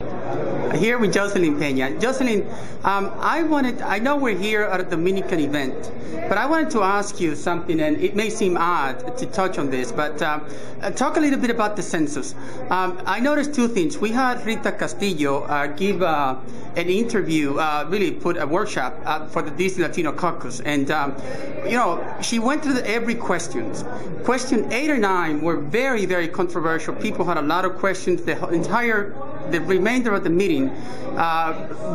Here with Jocelyn Peña. Jocelyn, I know we're here at a Dominican event, but I wanted to ask you something, and it may seem odd to touch on this, but talk a little bit about the census. I noticed two things. We had Rita Castillo give an interview, really put a workshop for the DC Latino Caucus, and she went through every question. Question 8 or 9 were very, very controversial. People had a lot of questions. The remainder of the meeting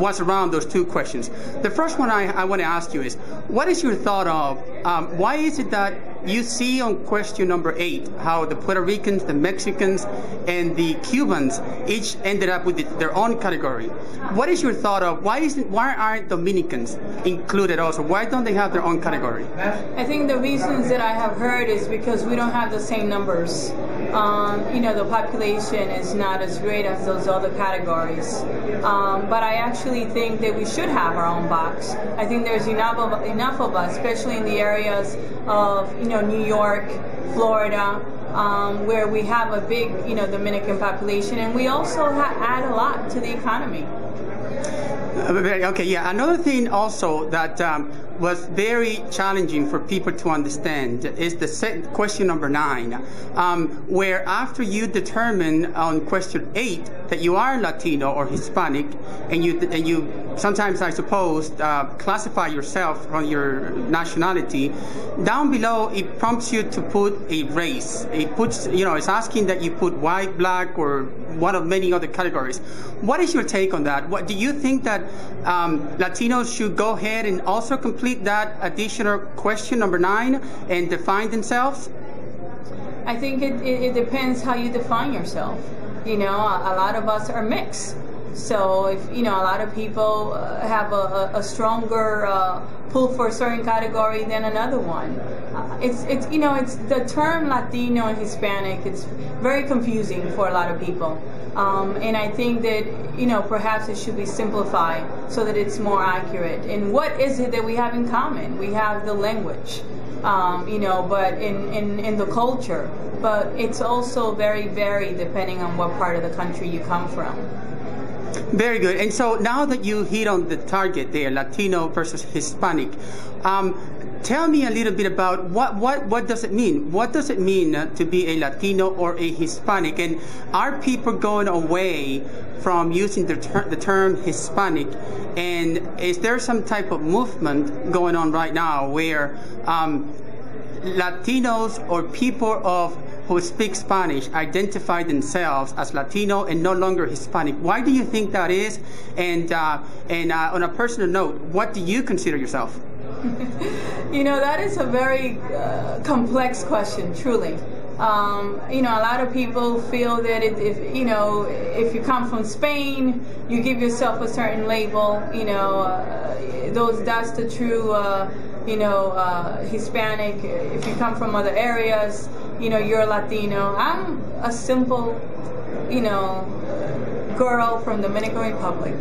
was around those two questions. The first one I want to ask you is, what is your thought of why is it that you see on question number 8 how the Puerto Ricans, the Mexicans, and the Cubans each ended up with their own category? What is your thought of why aren't Dominicans included also? Why don't they have their own category? I think the reasons that I have heard is because we don't have the same numbers. The population is not as great as those other categories. But I actually think that we should have our own box. I think there's enough of us, especially in the areas of New York, Florida, where we have a big Dominican population, and we also add a lot to the economy. Okay, yeah. Another thing also that was very challenging for people to understand is the question number 9, where after you determine on question 8 that you are Latino or Hispanic, and you sometimes, I suppose, classify yourself on your nationality, down below it prompts you to put a race. It puts, it's asking that you put white, black, or one of many other categories. What is your take on that? What do you think that Latinos should go ahead and also complete that additional question number 9 and define themselves? I think it depends how you define yourself. A lot of us are mixed. So if a lot of people have a stronger pull for a certain category than another one. It's the term Latino and Hispanic. It's very confusing for a lot of people. And I think that, perhaps it should be simplified so that it's more accurate. And what is it that we have in common? We have the language, but in the culture. But it's also very varied depending on what part of the country you come from. Very good. And so now that you hit on the target there, Latino versus Hispanic, tell me a little bit about what does it mean? What does it mean to be a Latino or a Hispanic? And are people going away from using the term Hispanic? And is there some type of movement going on right now where Latinos or people who speak Spanish identify themselves as Latino and no longer Hispanic? Why do you think that is? And on a personal note, what do you consider yourself? That is a very complex question, truly. A lot of people feel that if you come from Spain, you give yourself a certain label. That's the true, Hispanic. If you come from other areas, you're Latino. I'm a simple, girl from Dominican Republic.